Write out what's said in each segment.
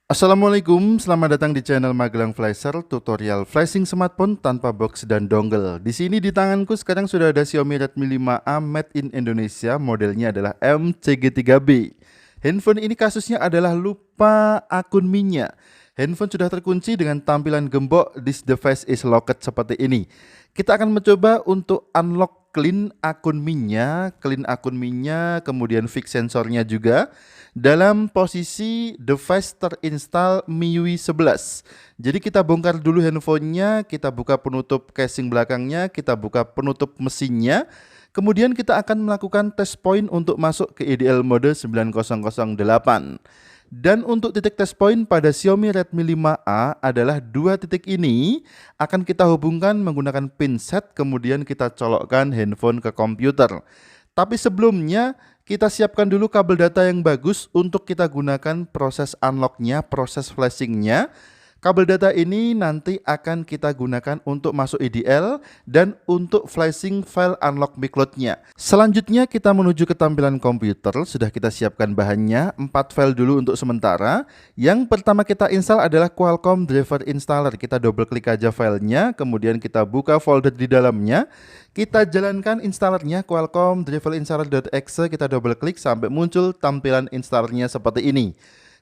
Assalamualaikum, selamat datang di channel Magelang Flasher, tutorial flashing smartphone tanpa box dan dongle. Di sini di tanganku sekarang sudah ada Xiaomi Redmi 5A made in Indonesia, modelnya adalah MCG3B. Handphone ini kasusnya adalah lupa akun minyak. Handphone sudah terkunci dengan tampilan gembok "This device is locked" seperti ini. Kita akan mencoba untuk unlock clean akun minyak, kemudian fix sensornya juga dalam posisi device terinstall MIUI 11. Jadi kita bongkar dulu handphonenya, kita buka penutup casing belakangnya, kita buka penutup mesinnya. Kemudian kita akan melakukan test point untuk masuk ke IDL mode 9008. Dan untuk titik test point pada Xiaomi Redmi 5A adalah dua titik ini akan kita hubungkan menggunakan pinset, kemudian kita colokkan handphone ke komputer. Tapi sebelumnya kita siapkan dulu kabel data yang bagus untuk kita gunakan proses unlocknya, proses flashingnya. Kabel data ini nanti akan kita gunakan untuk masuk IDL dan untuk flashing file unlock micloud-nya. Selanjutnya kita menuju ke tampilan komputer. Sudah kita siapkan bahannya, 4 file dulu untuk sementara. Yang pertama kita install adalah Qualcomm Driver Installer. Kita double klik aja filenya, kemudian kita buka folder di dalamnya. Kita jalankan installernya Qualcomm Driver Installer.exe, kita double klik sampai muncul tampilan installernya seperti ini.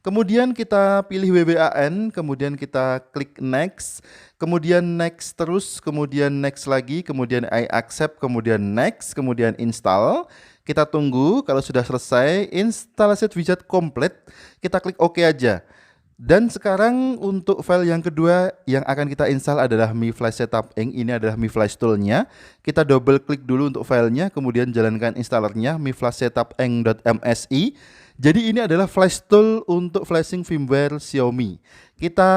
Kemudian kita pilih WWAN, kemudian kita klik next, kemudian next terus, kemudian next lagi, kemudian I accept, kemudian next, kemudian install. Kita tunggu, kalau sudah selesai, instalasi widget komplit, kita klik OK aja. Dan sekarang untuk file yang kedua yang akan kita install adalah Mi Flash Setup Inc. Ini adalah Mi Flash Tool-nya. Kita double klik dulu untuk filenya, kemudian jalankan installernya Mi Flash Setup Inc.msi. Jadi ini adalah flash tool untuk flashing firmware Xiaomi. Kita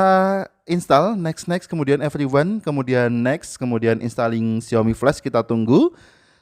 install, next, kemudian everyone, kemudian next, kemudian installing Xiaomi Flash, kita tunggu.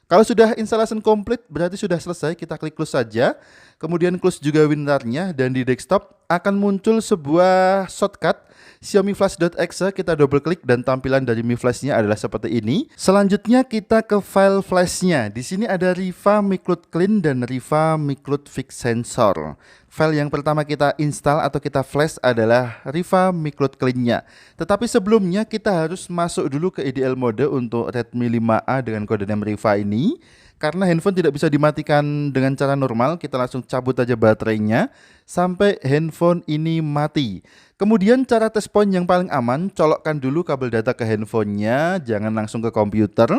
Kalau sudah installation complete berarti sudah selesai, kita klik close saja. Kemudian close juga WinRAR-nya dan di desktop akan muncul sebuah shortcut Xiaomi Flash.exe, kita double klik dan tampilan dari Mi Flash-nya adalah seperti ini. Selanjutnya kita ke file flash-nya. Di sini ada Riva micloud clean dan Riva micloud fix sensor. File yang pertama kita install atau kita flash adalah Riva micloud clean-nya. Tetapi sebelumnya kita harus masuk dulu ke IDL mode untuk Redmi 5A dengan kode name Riva ini. Karena handphone tidak bisa dimatikan dengan cara normal, kita langsung cabut aja baterainya sampai handphone ini mati. Kemudian cara test point yang paling aman, colokkan dulu kabel data ke handphonenya, jangan langsung ke komputer.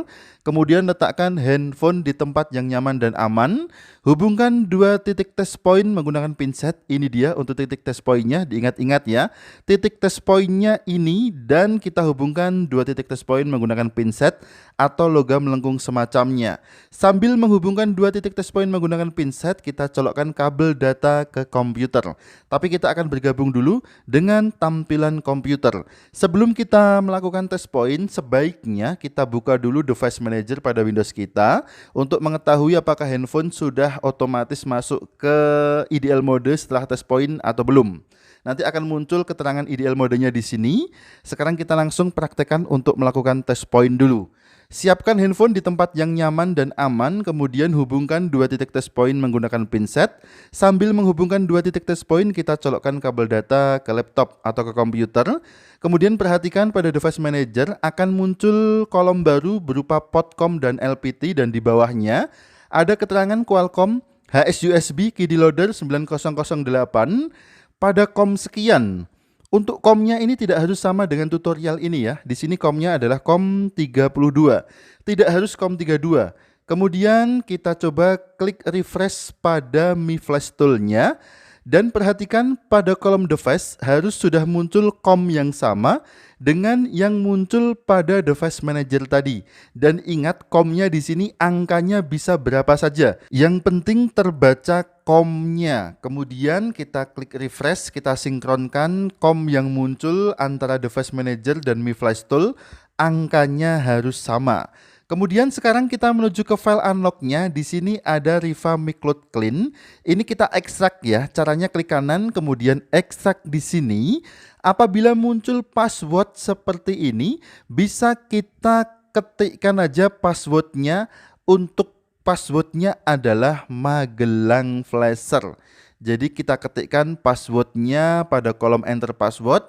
Kemudian letakkan handphone di tempat yang nyaman dan aman. Hubungkan dua titik test point menggunakan pinset. Ini dia untuk titik test pointnya, diingat-ingat ya. Titik test pointnya ini dan kita hubungkan dua titik test point menggunakan pinset atau logam melengkung semacamnya. Sambil menghubungkan dua titik test point menggunakan pinset, kita colokkan kabel data ke komputer. Tapi kita akan bergabung dulu dengan tampilan komputer. Sebelum kita melakukan test point, sebaiknya kita buka dulu device manager pada Windows kita untuk mengetahui apakah handphone sudah otomatis masuk ke IDL mode setelah test point atau belum. Nanti akan muncul keterangan IDL modenya di sini. Sekarang kita langsung praktekkan untuk melakukan test point dulu. Siapkan handphone di tempat yang nyaman dan aman, kemudian hubungkan dua titik test point menggunakan pinset. Sambil menghubungkan dua titik test point, kita colokkan kabel data ke laptop atau ke komputer. Kemudian perhatikan pada device manager akan muncul kolom baru berupa port COM dan LPT, dan di bawahnya ada keterangan Qualcomm HS-USB Kiddie Loader 9008 pada COM sekian. Untuk COM-nya ini tidak harus sama dengan tutorial ini ya. Di sini COM-nya adalah COM 32. Tidak harus COM 32. Kemudian kita coba klik refresh pada Mi Flash Tool-nya. Dan perhatikan pada kolom device harus sudah muncul COM yang sama dengan yang muncul pada device manager tadi. Dan ingat, COM-nya di sini angkanya bisa berapa saja. Yang penting terbaca COM-nya. Kemudian kita klik refresh, kita sinkronkan COM yang muncul antara device manager dan Mi Flash Tool. Angkanya harus sama. Kemudian sekarang kita menuju ke file unlock-nya. Di sini ada Riva micloud clean. Ini kita ekstrak ya. Caranya klik kanan kemudian ekstrak di sini. Apabila muncul password seperti ini, bisa kita ketikkan aja passwordnya. Untuk passwordnya adalah Magelang Flasher. Jadi kita ketikkan passwordnya pada kolom enter password,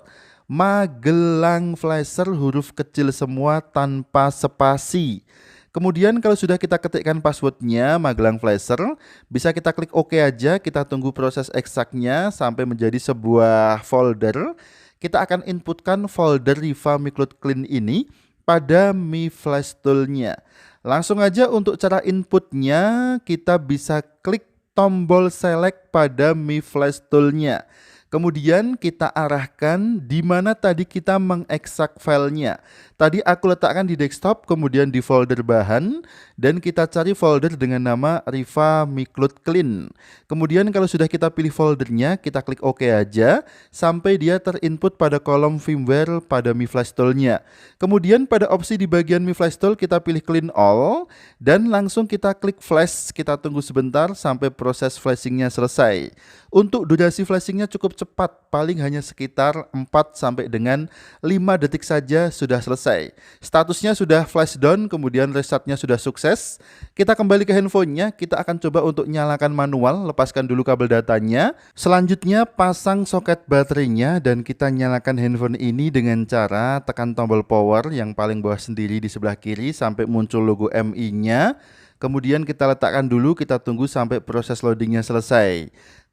Magelang Flasher huruf kecil semua tanpa spasi. Kemudian kalau sudah kita ketikkan passwordnya Magelang Flasher, bisa kita klik OK aja, kita tunggu proses eksaknya sampai menjadi sebuah folder. Kita akan inputkan folder Riva Micloud Clean ini pada Mi Flash Tool-nya. Langsung aja untuk cara inputnya, kita bisa klik tombol select pada Mi Flash Tool-nya. Kemudian kita arahkan di mana tadi kita mengekstrak filenya. Tadi aku letakkan di desktop, kemudian di folder bahan, dan kita cari folder dengan nama Riva Micloud Clean. Kemudian kalau sudah kita pilih foldernya, kita klik OK aja, sampai dia terinput pada kolom firmware pada Mi Flash Tool-nya. Kemudian pada opsi di bagian Mi Flash Tool, kita pilih Clean All, dan langsung kita klik flash. Kita tunggu sebentar sampai proses flashingnya selesai. Untuk durasi flashingnya cukup cepat, paling hanya sekitar 4 sampai dengan 5 detik saja sudah selesai. Statusnya sudah flash down, kemudian restartnya sudah sukses. Kita kembali ke handphonenya, kita akan coba untuk nyalakan manual, lepaskan dulu kabel datanya. Selanjutnya pasang soket baterainya dan kita nyalakan handphone ini dengan cara tekan tombol power yang paling bawah sendiri di sebelah kiri sampai muncul logo MI-nya. Kemudian kita letakkan dulu, kita tunggu sampai proses loadingnya selesai.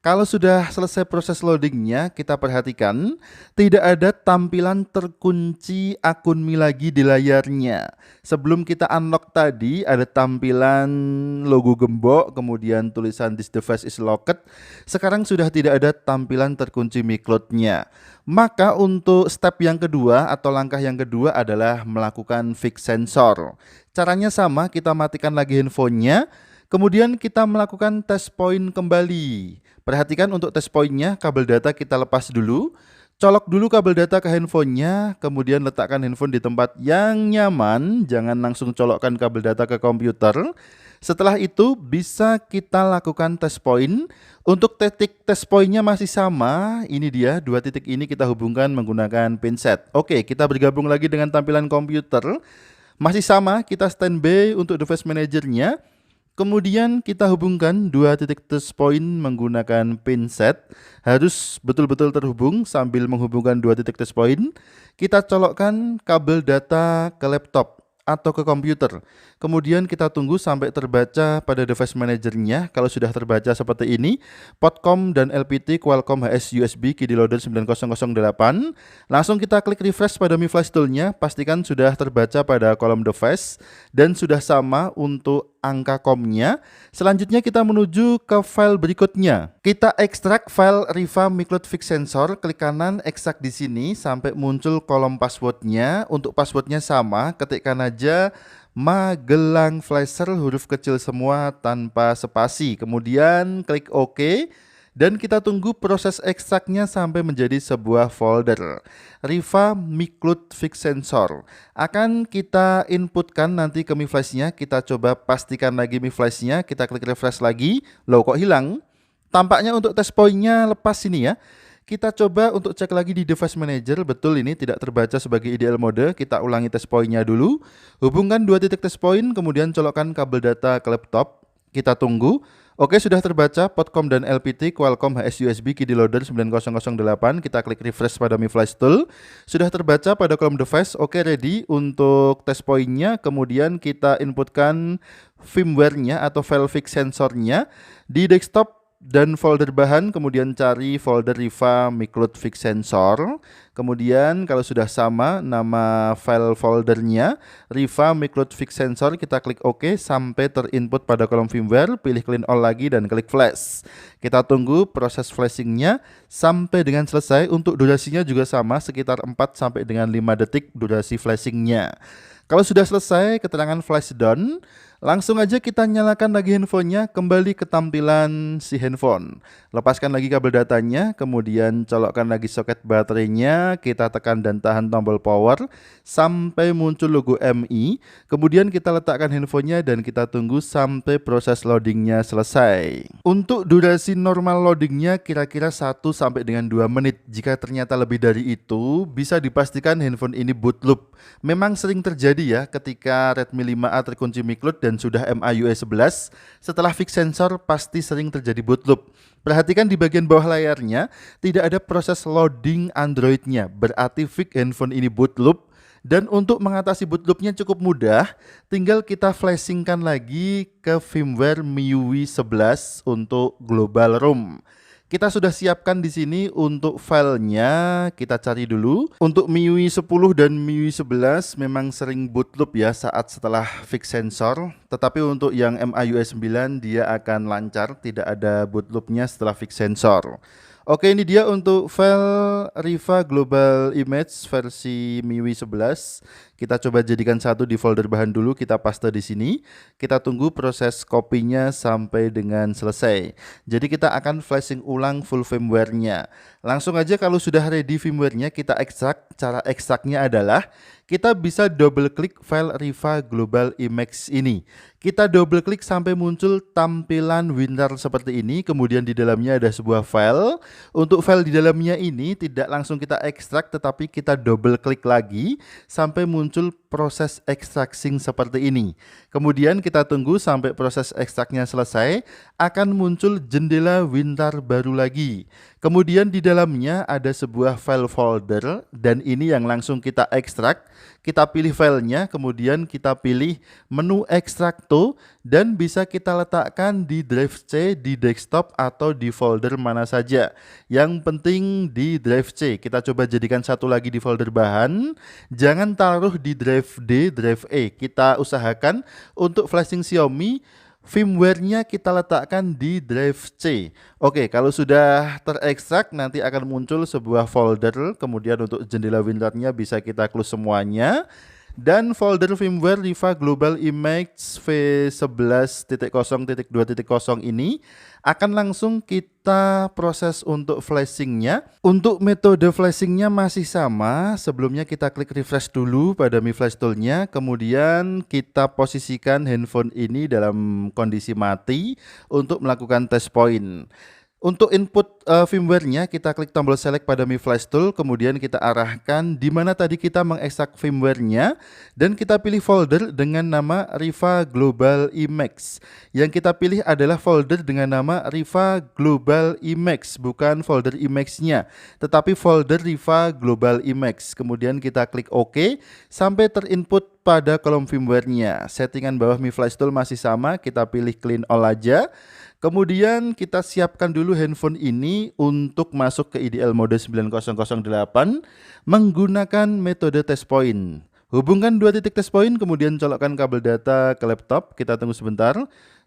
Kalau sudah selesai proses loadingnya, kita perhatikan tidak ada tampilan terkunci akun Mi lagi di layarnya. Sebelum kita unlock tadi ada tampilan logo gembok, kemudian tulisan this device is locked. Sekarang sudah tidak ada tampilan terkunci Mi Cloud-nya. Maka untuk step yang kedua atau langkah yang kedua adalah melakukan fix sensor. Caranya sama, kita matikan lagi handphonenya. Kemudian kita melakukan test point kembali. Perhatikan untuk test pointnya, kabel data kita lepas dulu. Colok dulu kabel data ke handphonenya, kemudian letakkan handphone di tempat yang nyaman. Jangan langsung colokkan kabel data ke komputer. Setelah itu bisa kita lakukan test point. Untuk titik test pointnya masih sama. Ini dia, dua titik ini kita hubungkan menggunakan pinset. Oke, kita bergabung lagi dengan tampilan komputer. Masih sama, kita standby untuk device manajernya. Kemudian kita hubungkan dua titik test point menggunakan pinset. Harus betul-betul terhubung sambil menghubungkan dua titik test point. Kita colokkan kabel data ke laptop atau ke komputer. Kemudian kita tunggu sampai terbaca pada device manajernya. Kalau sudah terbaca seperti ini, Podcom dan LPT Qualcomm HS USB key loader 9008. Langsung kita klik refresh pada Mi Flash Tool-nya, pastikan sudah terbaca pada kolom device dan sudah sama untuk angka COM-nya. Selanjutnya kita menuju ke file berikutnya. Kita ekstrak file Riva Micloud Fix Sensor, klik kanan ekstrak di sini sampai muncul kolom passwordnya. Untuk passwordnya sama, ketikkan aja Magelang Flasher huruf kecil semua tanpa spasi. Kemudian klik OK. Dan kita tunggu proses ekstraknya sampai menjadi sebuah folder. Riva Micloud Fix Sensor akan kita inputkan nanti ke Mi Flash-nya. Kita coba pastikan lagi Mi Flash-nya. Kita klik refresh lagi. Loh, kok hilang? Tampaknya untuk test point-nya lepas ini ya. Kita coba untuk cek lagi di device manager. Betul, ini tidak terbaca sebagai ideal mode. Kita ulangi test point-nya dulu. Hubungkan dua titik test point, kemudian colokkan kabel data ke laptop. Kita tunggu. Oke, sudah terbaca Podcom dan LPT Qualcomm HS USB key loader 9008. Kita klik refresh pada Mi Flash Tool. Sudah terbaca pada kolom device. Oke, ready untuk test point-nya. Kemudian kita inputkan firmware-nya atau file fix sensornya di desktop dan folder bahan, kemudian cari folder Riva Micloud Fix Sensor. Kemudian kalau sudah sama nama file foldernya Riva Micloud Fix Sensor, kita klik OK sampai terinput pada kolom firmware, pilih clean all lagi dan klik flash. Kita tunggu proses flashingnya sampai dengan selesai. Untuk durasinya juga sama, sekitar 4 sampai dengan 5 detik durasi flashingnya. Kalau sudah selesai keterangan flash done, langsung aja kita nyalakan lagi handphonenya, kembali ke tampilan si handphone. Lepaskan lagi kabel datanya, kemudian colokkan lagi soket baterainya, kita tekan dan tahan tombol power sampai muncul logo MI. Kemudian kita letakkan handphonenya dan kita tunggu sampai proses loadingnya selesai. Untuk durasi normal loadingnya kira-kira 1 sampai dengan 2 menit. Jika ternyata lebih dari itu, bisa dipastikan handphone ini boot loop. Memang sering terjadi ya ketika Redmi 5A terkunci Mi Cloud dan sudah MIUI 11, setelah fix sensor pasti sering terjadi boot loop. Perhatikan di bagian bawah layarnya tidak ada proses loading Android-nya, berarti fix handphone ini boot loop. Dan untuk mengatasi boot loop-nya cukup mudah, tinggal kita flashingkan lagi ke firmware MIUI 11 untuk global ROM. Kita sudah siapkan di sini untuk filenya, kita cari dulu. Untuk MIUI 10 dan MIUI 11 memang sering boot loop ya saat setelah fix sensor. Tetapi untuk yang MIUI 9 dia akan lancar, tidak ada boot loop-nya setelah fix sensor. Oke, ini dia untuk file Riva Global Image versi MIUI 11. Kita coba jadikan satu di folder bahan dulu, kita paste di sini. Kita tunggu proses copy-nya sampai dengan selesai. Jadi kita akan flashing ulang full firmware-nya. Langsung aja kalau sudah ready firmware-nya kita ekstrak. Cara ekstraknya adalah kita bisa double klik file Riva Global Image ini. Kita double klik sampai muncul tampilan WinRAR seperti ini. Kemudian di dalamnya ada sebuah file. Untuk file di dalamnya ini tidak langsung kita ekstrak, tetapi kita double klik lagi sampai muncul proses extracting seperti ini. Kemudian kita tunggu sampai proses ekstraknya selesai, akan muncul jendela WinRAR baru lagi. Kemudian di dalamnya ada sebuah file folder dan ini yang langsung kita ekstrak. Kita pilih filenya, kemudian kita pilih menu ekstrakto dan bisa kita letakkan di drive C, di desktop atau di folder mana saja. Yang penting di drive C. Kita coba jadikan satu lagi di folder bahan. Jangan taruh di drive D, drive E. Kita usahakan untuk flashing Xiaomi firmware-nya kita letakkan di drive C. Oke, kalau sudah terekstrak nanti akan muncul sebuah folder. Kemudian untuk jendela WinRAR-nya bisa kita close semuanya. Dan folder firmware Riva Global Image V11.0.2.0 ini akan langsung kita proses untuk flashingnya. Untuk metode flashingnya masih sama. Sebelumnya kita klik refresh dulu pada Mi Flash Tool-nya. Kemudian kita posisikan handphone ini dalam kondisi mati untuk melakukan test point. Untuk input firmware-nya kita klik tombol select pada Mi Flash Tool, kemudian kita arahkan di mana tadi kita mengekstrak firmware-nya dan kita pilih folder dengan nama Riva Global Image. Yang kita pilih adalah folder dengan nama Riva Global Image, bukan folder image-nya, tetapi folder Riva Global Image. Kemudian kita klik OK sampai terinput pada kolom firmware-nya. Settingan bawah Mi Flash Tool masih sama, kita pilih clean all aja. Kemudian kita siapkan dulu handphone ini untuk masuk ke IDL mode 9008 menggunakan metode test point. Hubungkan dua titik test point, kemudian colokkan kabel data ke laptop. Kita tunggu sebentar.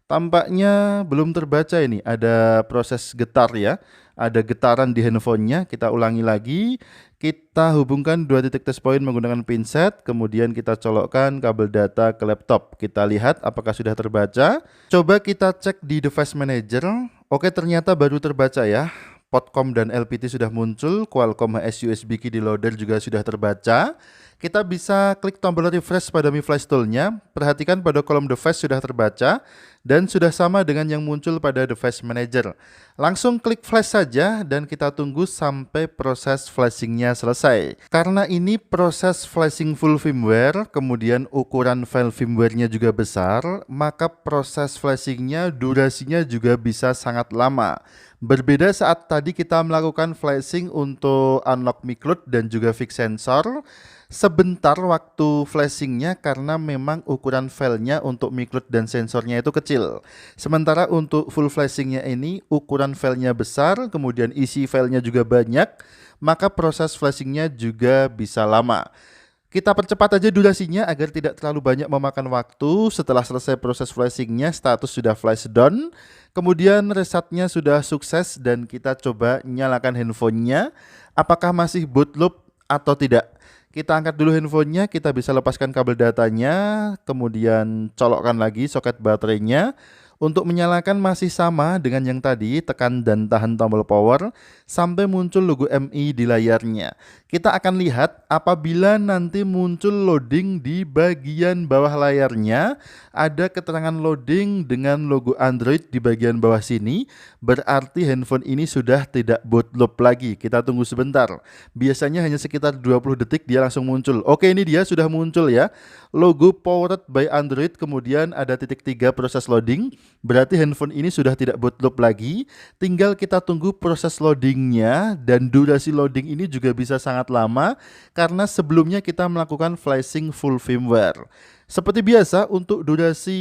Tampaknya belum terbaca ini, ada proses getar ya. Ada getaran di handphonenya, kita ulangi lagi. Kita hubungkan dua titik test point menggunakan pinset, kemudian kita colokkan kabel data ke laptop. Kita lihat apakah sudah terbaca. Coba kita cek di device manager. Oke, ternyata baru terbaca ya. Potcom dan LPT sudah muncul, Qualcomm HS USB key di loader juga sudah terbaca. Kita bisa klik tombol refresh pada Mi Flash Tool-nya. Perhatikan pada kolom device sudah terbaca dan sudah sama dengan yang muncul pada device manager. Langsung klik flash saja dan kita tunggu sampai proses flashingnya selesai. Karena ini proses flashing full firmware, kemudian ukuran file firmware-nya juga besar, maka proses flashingnya durasinya juga bisa sangat lama. Berbeda saat tadi kita melakukan flashing untuk unlock microLED dan juga fix sensor. Sebentar waktu flashingnya karena memang ukuran filenya untuk microLED dan sensornya itu kecil. Sementara untuk full flashingnya ini ukuran filenya besar, kemudian isi filenya juga banyak, maka proses flashingnya juga bisa lama. Kita percepat aja durasinya agar tidak terlalu banyak memakan waktu. Setelah selesai proses flashingnya, status sudah flash done. Kemudian resetnya sudah sukses dan kita coba nyalakan handphonenya. Apakah masih boot loop atau tidak? Kita angkat dulu handphonenya, kita bisa lepaskan kabel datanya, kemudian colokkan lagi soket baterainya. Untuk menyalakan masih sama dengan yang tadi, tekan dan tahan tombol power sampai muncul logo MI di layarnya. Kita akan lihat apabila nanti muncul loading di bagian bawah layarnya, ada keterangan loading dengan logo Android di bagian bawah sini, berarti handphone ini sudah tidak boot loop lagi. Kita tunggu sebentar. Biasanya hanya sekitar 20 detik dia langsung muncul. Oke, ini dia sudah muncul ya. Logo powered by Android, kemudian ada titik 3 proses loading. berarti handphone ini sudah tidak bootloop lagi. Tinggal kita tunggu proses loadingnya, dan durasi loading ini juga bisa sangat lama karena sebelumnya kita melakukan flashing full firmware. Seperti biasa, untuk durasi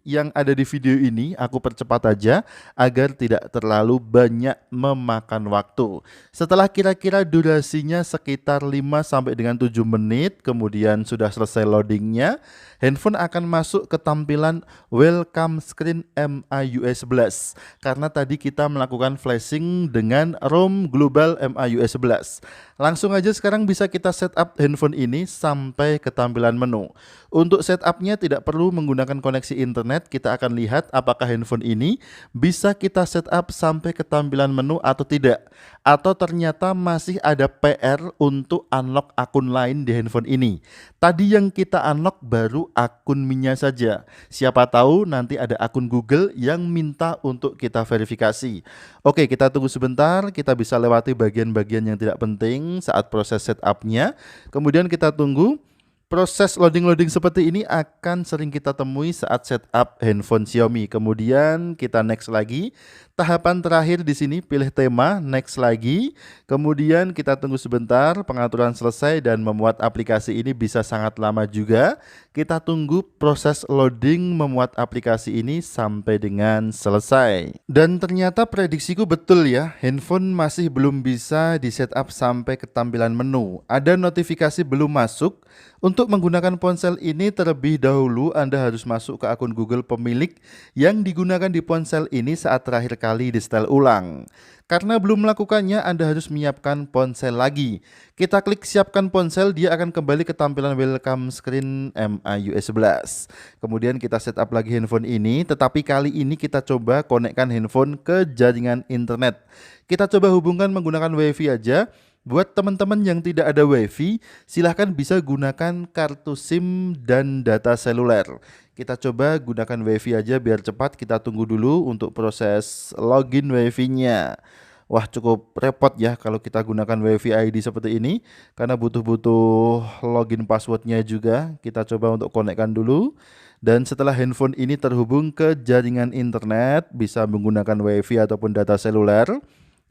yang ada di video ini aku percepat aja agar tidak terlalu banyak memakan waktu. Setelah kira-kira durasinya sekitar 5 sampai dengan 7 menit, kemudian sudah selesai loadingnya, handphone akan masuk ke tampilan welcome screen MIUI 11 karena tadi kita melakukan flashing dengan ROM global MIUI 11. Langsung aja sekarang bisa kita setup handphone ini sampai ke tampilan menu. Untuk setupnya tidak perlu menggunakan koneksi internet, kita akan lihat apakah handphone ini bisa kita setup sampai ke tampilan menu atau tidak. Atau ternyata masih ada PR untuk unlock akun lain di handphone ini. Tadi yang kita unlock baru akun Minya saja. Siapa tahu nanti ada akun Google yang minta untuk kita verifikasi. Oke, kita tunggu sebentar, kita bisa lewati bagian-bagian yang tidak penting saat proses setupnya. Kemudian kita tunggu. Proses loading-loading seperti ini akan sering kita temui saat setup handphone Xiaomi. Kemudian kita next lagi. Tahapan terakhir di sini pilih tema, next lagi. Kemudian kita tunggu sebentar, pengaturan selesai dan memuat aplikasi ini bisa sangat lama juga. Kita tunggu proses loading memuat aplikasi ini sampai dengan selesai. Dan ternyata prediksiku betul ya, handphone masih belum bisa di setup sampai ke tampilan menu. Ada notifikasi belum masuk. Untuk menggunakan ponsel ini terlebih dahulu Anda harus masuk ke akun Google pemilik yang digunakan di ponsel ini saat terakhir kali di setel ulang. Karena belum melakukannya, Anda harus menyiapkan ponsel lagi. Kita klik siapkan ponsel, dia akan kembali ke tampilan welcome screen MIUI 11. Kemudian kita setup lagi handphone ini, tetapi kali ini kita coba konekkan handphone ke jaringan internet. Kita coba hubungkan menggunakan WiFi aja. Buat teman-teman yang tidak ada WiFi, silahkan bisa gunakan kartu SIM dan data seluler. Kita coba gunakan WiFi aja biar cepat. Kita tunggu dulu untuk proses login WiFi-nya. Wah, cukup repot ya kalau kita gunakan WiFi ID seperti ini karena butuh login passwordnya juga. Kita coba untuk konekkan dulu. Dan setelah handphone ini terhubung ke jaringan internet, bisa menggunakan WiFi ataupun data seluler,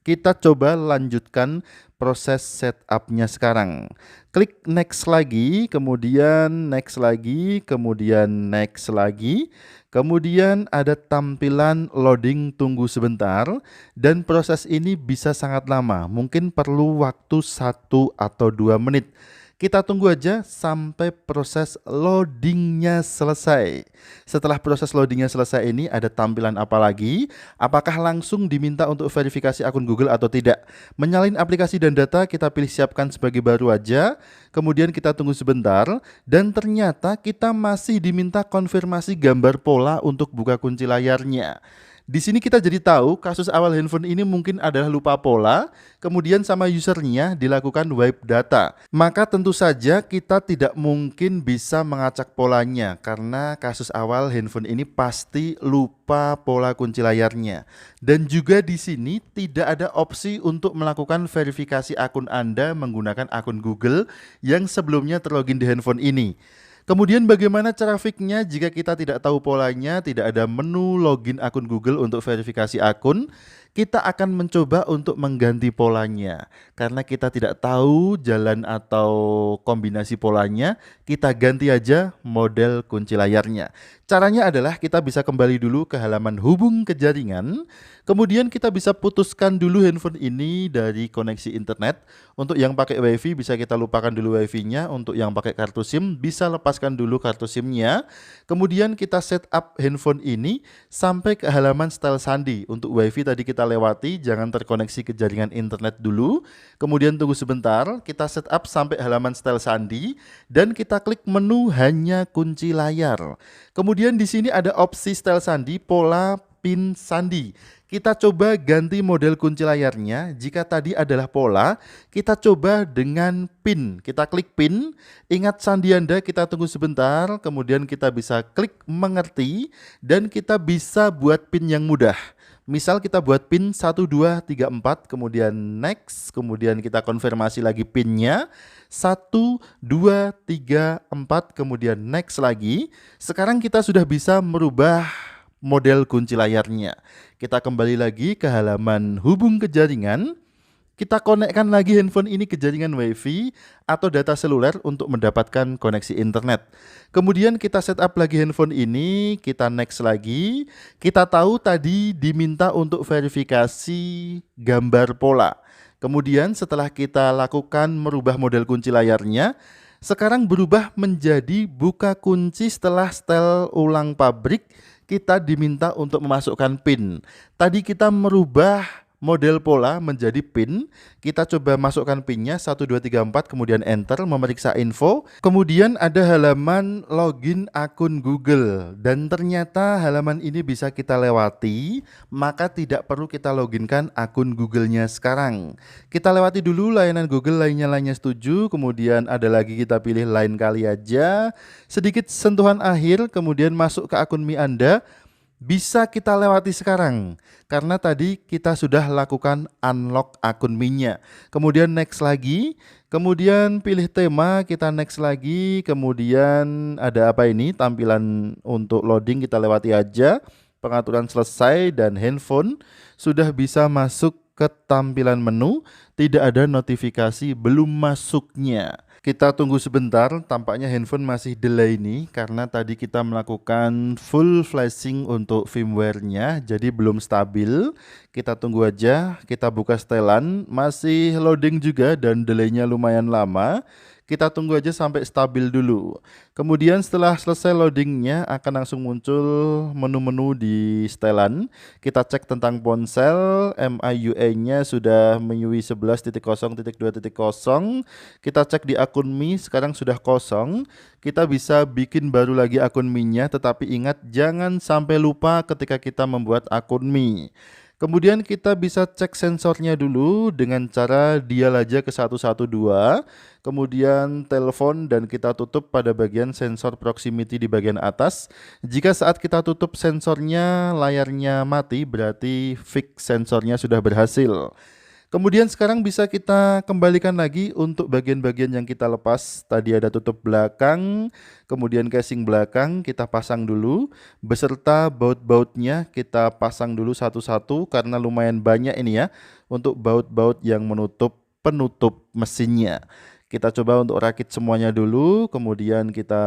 kita coba lanjutkan proses setupnya sekarang. Klik next lagi, kemudian next lagi, kemudian next lagi. Kemudian ada tampilan loading tunggu sebentar, dan proses ini bisa sangat lama. Mungkin perlu waktu 1 atau 2 menit. Kita tunggu aja sampai proses loadingnya selesai. Setelah proses loadingnya selesai ini ada tampilan apa lagi? Apakah langsung diminta untuk verifikasi akun Google atau tidak? Menyalin aplikasi dan data kita pilih siapkan sebagai baru aja. Kemudian kita tunggu sebentar dan ternyata kita masih diminta konfirmasi gambar pola untuk buka kunci layarnya. Di sini kita jadi tahu kasus awal handphone ini mungkin adalah lupa pola, kemudian sama usernya dilakukan wipe data. Maka tentu saja kita tidak mungkin bisa mengacak polanya karena kasus awal handphone ini pasti lupa pola kunci layarnya. Dan juga di sini tidak ada opsi untuk melakukan verifikasi akun Anda menggunakan akun Google yang sebelumnya terlogin di handphone ini. Kemudian bagaimana cara fixnya jika kita tidak tahu polanya, tidak ada menu login akun Google untuk verifikasi akun? Kita akan mencoba untuk mengganti polanya. Karena kita tidak tahu jalan atau kombinasi polanya, kita ganti aja model kunci layarnya. Caranya adalah kita bisa kembali dulu ke halaman hubung ke jaringan. Kemudian kita bisa putuskan dulu handphone ini dari koneksi internet. Untuk yang pakai WiFi bisa kita lupakan dulu WiFi-nya. Untuk yang pakai kartu SIM bisa lepaskan dulu kartu SIM-nya. Kemudian kita setup handphone ini sampai ke halaman style sandi. Untuk WiFi tadi kita lewati, jangan terkoneksi ke jaringan internet dulu. Kemudian tunggu sebentar, kita setup sampai halaman style sandi dan kita klik menu hanya kunci layar. Kemudian di sini ada opsi style sandi, pola, pin sandi. Kita coba ganti model kunci layarnya. Jika tadi adalah pola, kita coba dengan pin. Kita klik pin. Ingat sandi Anda, kita tunggu sebentar. Kemudian kita bisa klik mengerti dan kita bisa buat pin yang mudah. Misal kita buat pin 1, 2, 3, 4, kemudian next, kemudian kita konfirmasi lagi pinnya 1, 2, 3, 4, kemudian next lagi. Sekarang kita sudah bisa merubah model kunci layarnya. Kita kembali lagi ke halaman hubung ke jaringan. Kita konekkan lagi handphone ini ke jaringan WiFi atau data seluler untuk mendapatkan koneksi internet. Kemudian kita setup lagi handphone ini, kita next lagi. Kita tahu tadi diminta untuk verifikasi gambar pola. Kemudian setelah kita lakukan merubah model kunci layarnya, sekarang berubah menjadi buka kunci setelah setel ulang pabrik. Kita diminta untuk memasukkan PIN. Tadi kita merubah model pola menjadi PIN. Kita coba masukkan PIN-nya 1234, kemudian enter, memeriksa info. Kemudian ada halaman login akun Google, dan ternyata halaman ini bisa kita lewati, maka tidak perlu kita loginkan akun Google-nya sekarang. Kita lewati dulu layanan Google lainnya setuju, kemudian ada lagi kita pilih lain kali aja. Sedikit sentuhan akhir, kemudian masuk ke akun Mi Anda. Bisa kita lewati sekarang karena tadi kita sudah lakukan unlock akun Mi-nya. Kemudian next lagi, kemudian pilih tema, kita next lagi, kemudian ada apa ini? Tampilan untuk loading kita lewati aja. Pengaturan selesai dan handphone sudah bisa masuk ke tampilan menu, tidak ada notifikasi belum masuknya. Kita tunggu sebentar, tampaknya handphone masih delay nih karena tadi kita melakukan full flashing untuk firmware-nya, jadi belum stabil. Kita tunggu aja, kita buka setelan, masih loading juga dan delaynya lumayan lama. Kita tunggu aja sampai stabil dulu. Kemudian setelah selesai loadingnya akan langsung muncul menu-menu di setelan. Kita cek tentang ponsel, MIUI-nya sudah MIUI 11.0.2.0. Kita cek di akun Mi, sekarang sudah kosong. Kita bisa bikin baru lagi akun Mi-nya, tetapi ingat jangan sampai lupa ketika kita membuat akun Mi. Kemudian kita bisa cek sensornya dulu dengan cara dial aja ke 112, kemudian telepon dan kita tutup pada bagian sensor proximity di bagian atas. Jika saat kita tutup sensornya layarnya mati, berarti fix sensornya sudah berhasil. Kemudian sekarang bisa kita kembalikan lagi untuk bagian-bagian yang kita lepas. Tadi ada tutup belakang, kemudian casing belakang kita pasang dulu, beserta baut-bautnya kita pasang dulu satu-satu karena lumayan banyak ini ya untuk baut-baut yang menutup penutup mesinnya. Kita coba untuk rakit semuanya dulu, kemudian kita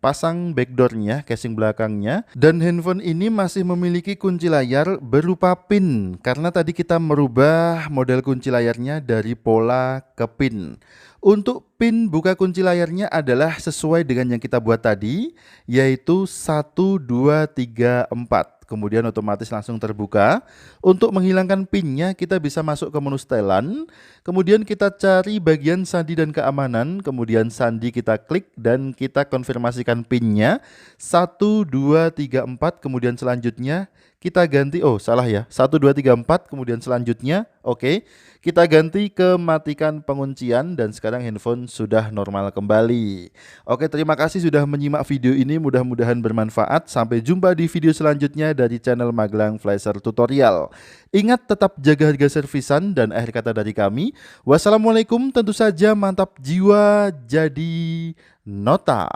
pasang backdoornya, casing belakangnya. Dan handphone ini masih memiliki kunci layar berupa PIN, karena tadi kita merubah model kunci layarnya dari pola ke PIN. Untuk PIN buka kunci layarnya adalah sesuai dengan yang kita buat tadi, yaitu 1234. Kemudian otomatis langsung terbuka. Untuk menghilangkan PIN-nya kita bisa masuk ke menu setelan. Kemudian kita cari bagian sandi dan keamanan. Kemudian sandi kita klik dan kita konfirmasikan PIN-nya 1234. Kemudian selanjutnya kita ganti, 1234. Kemudian selanjutnya oke. Kita ganti ke matikan penguncian dan sekarang handphone sudah normal kembali. Oke, terima kasih sudah menyimak video ini, mudah-mudahan bermanfaat. Sampai jumpa di video selanjutnya dari channel Magelang Flasher Tutorial. Ingat tetap jaga harga servisan dan akhir kata dari kami. Wassalamualaikum, tentu saja mantap jiwa jadi nota.